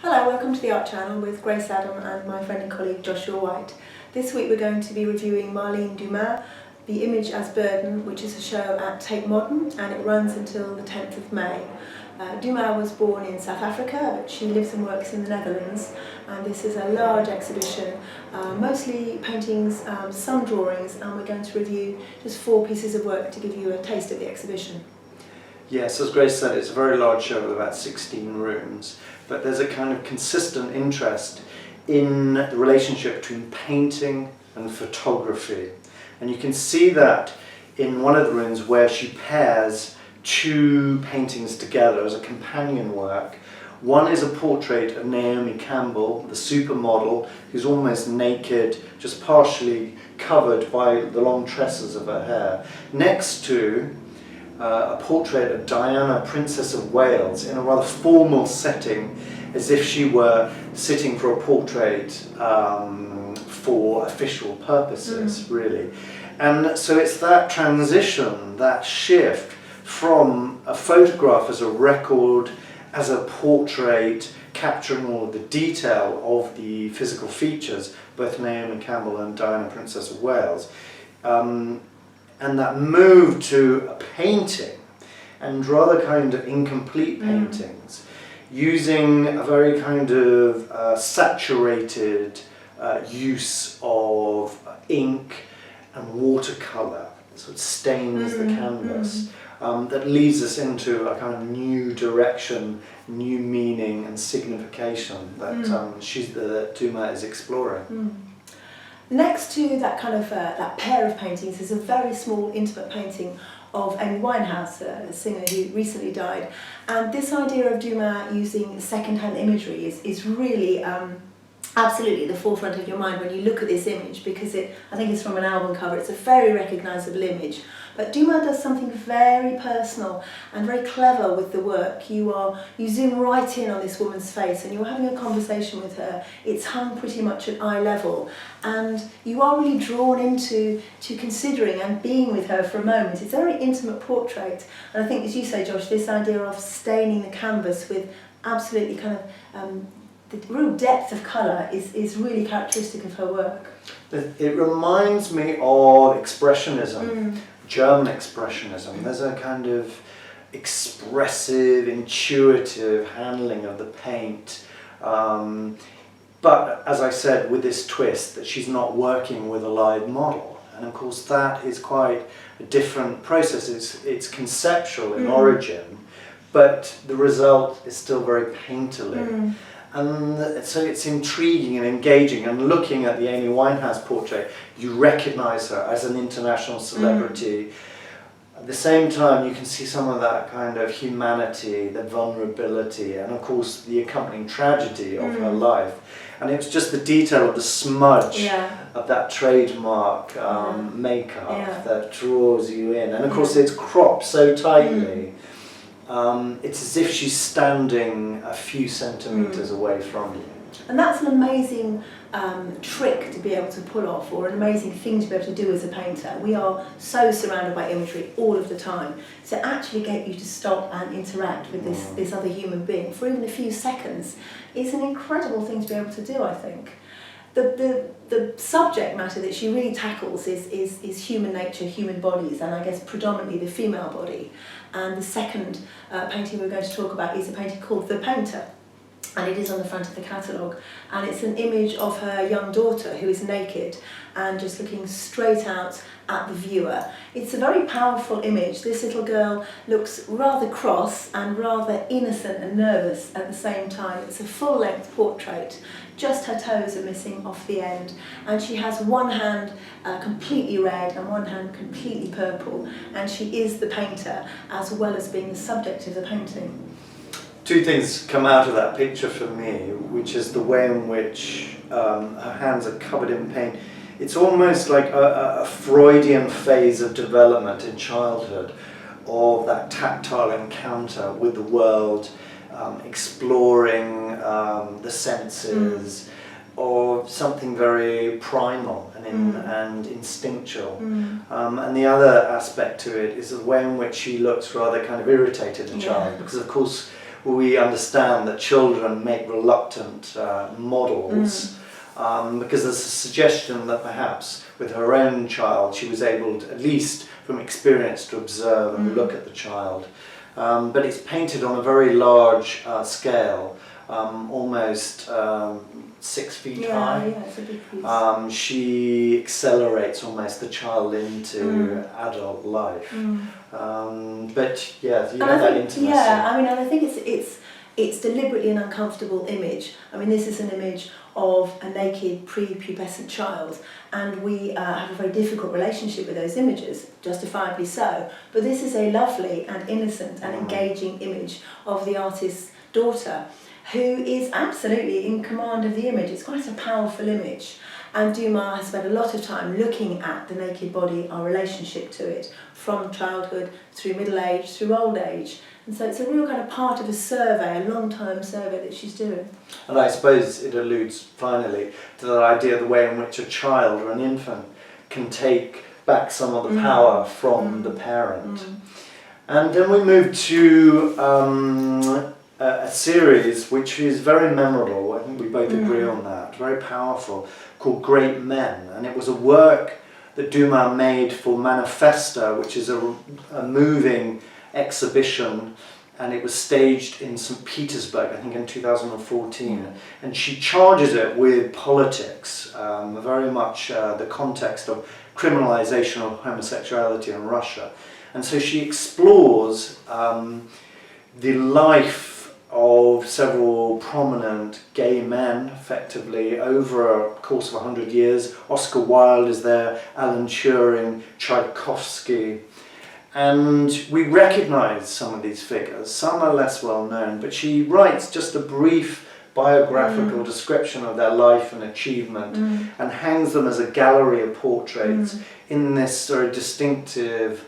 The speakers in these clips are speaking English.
Hello, welcome to the Art Channel with Grace Adam and my friend and colleague Joshua White. This week we're going to be reviewing Marlene Dumas, The Image as Burden, which is a show at Tate Modern, and it runs until the 10th of May. Dumas was born in South Africa, but she lives and works in the Netherlands, and this is a large exhibition, mostly paintings, some drawings, and we're going to review just 4 pieces of work to give you a taste of the exhibition. Yes, as Grace said, it's a very large show with about 16 rooms, but there's a kind of consistent interest in the relationship between painting and photography. And you can see that in one of the rooms where she pairs 2 paintings together as a companion work. One is a portrait of Naomi Campbell, the supermodel, who's almost naked, just partially covered by the long tresses of her hair, next to a portrait of Diana, Princess of Wales, in a rather formal setting, as if she were sitting for a portrait for official purposes, really. And so it's that transition, that shift from a photograph as a record, as a portrait, capturing all of the detail of the physical features, both Naomi Campbell and Diana, Princess of Wales, and that move to a painting, and rather kind of incomplete paintings, using a very kind of saturated use of ink and watercolour, sort of stains the canvas, that leads us into a kind of new direction, new meaning and signification that that Dumas is exploring. Next to that kind of that pair of paintings is a very small intimate painting of Amy Winehouse, a singer who recently died. And this idea of Dumas using second-hand imagery is really absolutely the forefront of your mind when you look at this image, because I think it's from an album cover. It's a very recognisable image. But Dumas does something very personal and very clever with the work. You zoom right in on this woman's face and you're having a conversation with her. It's hung pretty much at eye level, and you are really drawn into considering and being with her for a moment. It's a very intimate portrait, and I think, as you say, Josh, this idea of staining the canvas with absolutely kind of the real depth of colour is really characteristic of her work. It reminds me of Expressionism, German Expressionism. There's a kind of expressive, intuitive handling of the paint. But as I said, with this twist that she's not working with a live model. And of course that is quite a different process. It's conceptual in origin, but the result is still very painterly. And so it's intriguing and engaging, and looking at the Amy Winehouse portrait, you recognise her as an international celebrity. At the same time, you can see some of that kind of humanity, the vulnerability, and of course the accompanying tragedy of her life. And it was just the detail of the smudge of that trademark makeup that draws you in. And of course it's cropped so tightly. It's as if she's standing a few centimetres away from you. And that's an amazing trick to be able to pull off, or an amazing thing to be able to do as a painter. We are so surrounded by imagery all of the time. To actually get you to stop and interact with this other human being for even a few seconds is an incredible thing to be able to do, I think. The subject matter that she really tackles is human nature, human bodies, and I guess predominantly the female body. And the second painting we're going to talk about is a painting called The Painter, and it is on the front of the catalogue. And it's an image of her young daughter who is naked and just looking straight out at the viewer. It's a very powerful image. This little girl looks rather cross and rather innocent and nervous at the same time. It's a full-length portrait. Just her toes are missing off the end, and she has one hand completely red and one hand completely purple, and she is the painter as well as being the subject of the painting. 2 things come out of that picture for me, which is the way in which her hands are covered in paint. It's almost like a Freudian phase of development in childhood, of that tactile encounter with the world, exploring the senses, or something very primal and instinctual. And the other aspect to it is the way in which she looks rather kind of irritated, a child, because of course we understand that children make reluctant models because there's a suggestion that perhaps with her own child she was able to, at least from experience, to observe and look at the child. But it's painted on a very large scale, almost 6 feet high. Yeah, it's a big piece. She accelerates almost the child into adult life. But yeah, you have that intimacy. Yeah, I mean, and I think it's deliberately an uncomfortable image. I mean, this is an image of a naked prepubescent child, and we have a very difficult relationship with those images, justifiably so. But this is a lovely and innocent and engaging image of the artist's daughter, who is absolutely in command of the image. It's quite a powerful image. And Dumas has spent a lot of time looking at the naked body, our relationship to it, from childhood through middle age, through old age. And so it's a real kind of part of a survey, a long-term survey that she's doing. And I suppose it alludes finally to that idea of the way in which a child or an infant can take back some of the power from the parent. And then we move to a series which is very memorable. I think we both agree on that. Very powerful, called Great Men, and it was a work that Dumas made for Manifesta, which is a moving exhibition, and it was staged in St. Petersburg, I think in 2014, and she charges it with politics, very much the context of criminalization of homosexuality in Russia. And so she explores the life of several prominent gay men, effectively, over a course of 100 years. Oscar Wilde is there, Alan Turing, Tchaikovsky. And we recognise some of these figures. Some are less well known, but she writes just a brief biographical description of their life and achievement and hangs them as a gallery of portraits in this very distinctive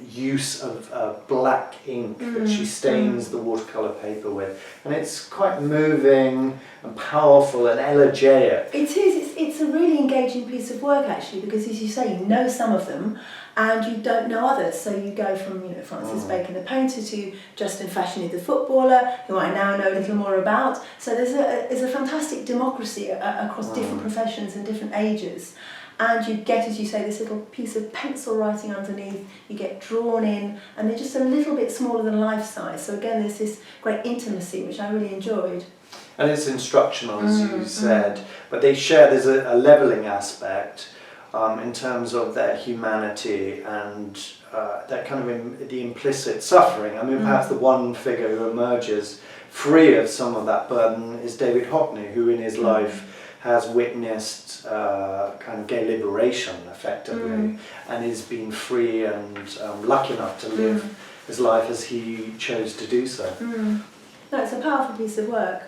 use of black ink that she stains the watercolour paper with. And it's quite moving and powerful and elegiac. It is. It's a really engaging piece of work, actually, because, as you say, you know some of them and you don't know others. So you go from, Francis Bacon the painter to Justin Fashanu the footballer, who I now know a little more about. So there's a fantastic democracy across different professions and different ages. And you get, as you say, this little piece of pencil writing underneath, you get drawn in, and they're just a little bit smaller than life size. So again, there's this great intimacy, which I really enjoyed. And it's instructional, as you said, but there's a levelling aspect in terms of their humanity and that kind of the implicit suffering. I mean, perhaps the one figure who emerges free of some of that burden is David Hockney, who in his life has witnessed kind of gay liberation, effectively, and is being free and lucky enough to live his life as he chose to do so. No, it's a powerful piece of work.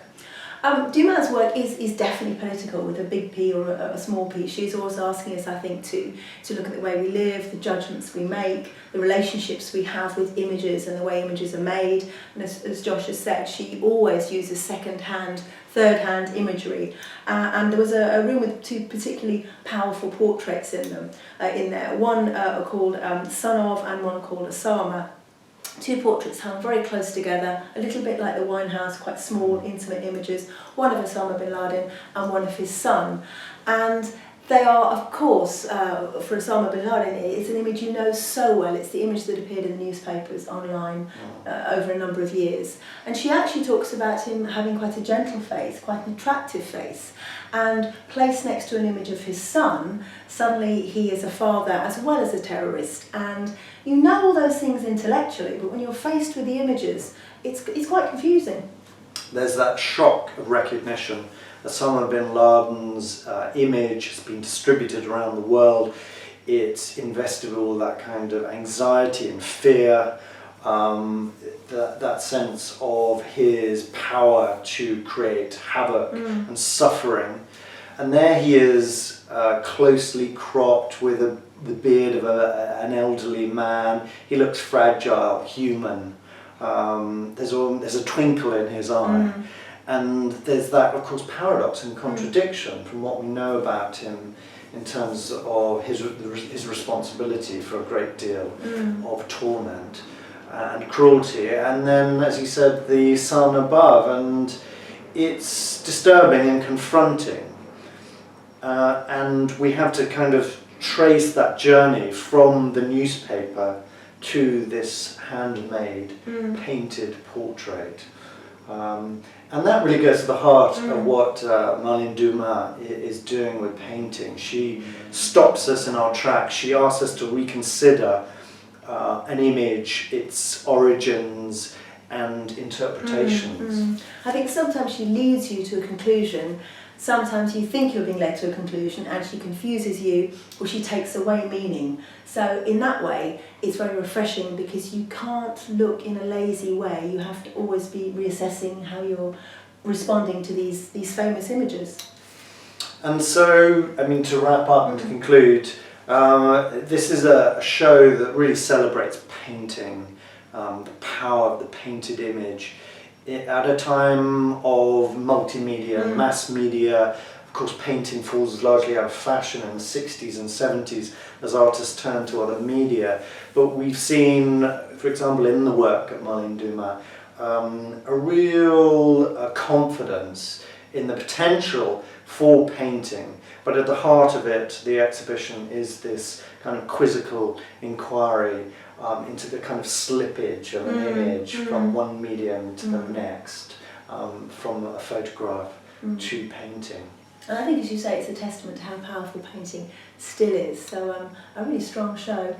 Dumas' work is definitely political, with a big P or a small p. She's always asking us, I think, to look at the way we live, the judgments we make, the relationships we have with images and the way images are made. And as Josh has said, she always uses second-hand, third-hand imagery. And there was a room with two particularly powerful portraits in there. One called Son of and one called Osama. Two portraits hung very close together, a little bit like the Winehouse, quite small, intimate images, one of Osama bin Laden and one of his son. And they are, of course, for Osama bin Laden, it's an image you know so well. It's the image that appeared in the newspapers online over a number of years. And she actually talks about him having quite a gentle face, quite an attractive face. And placed next to an image of his son, suddenly he is a father as well as a terrorist. And you know all those things intellectually, but when you're faced with the images, it's quite confusing. There's that shock of recognition. Osama bin Laden's image has been distributed around the world. It's invested with all that kind of anxiety and fear, that sense of his power to create havoc and suffering. And there he is, closely cropped with the beard of an elderly man. He looks fragile, human. There's a twinkle in his eye. And there's that, of course, paradox and contradiction from what we know about him in terms of his responsibility for a great deal of torment. and cruelty, and then, as you said, the sun above, and it's disturbing and confronting. And we have to kind of trace that journey from the newspaper to this handmade, painted portrait. And that really goes to the heart of what Marlene Dumas is doing with painting. She stops us in our tracks. She asks us to reconsider an image, its origins and interpretations. I think sometimes she leads you to a conclusion. Sometimes you think you're being led to a conclusion and she confuses you, or she takes away meaning. So in that way, it's very refreshing because you can't look in a lazy way. You have to always be reassessing how you're responding to these famous images. And so, I mean, to wrap up and to conclude, this is a show that really celebrates painting, the power of the painted image. At a time of multimedia, mass media, of course painting falls largely out of fashion in the 60s and 70s as artists turn to other media. But we've seen, for example, in the work at Marlene Dumas, a real confidence in the potential for painting. But at the heart of it, the exhibition is this kind of quizzical inquiry into the kind of slippage of an image from one medium to the next, from a photograph to painting. And I think, as you say, it's a testament to how powerful painting still is. So a really strong show.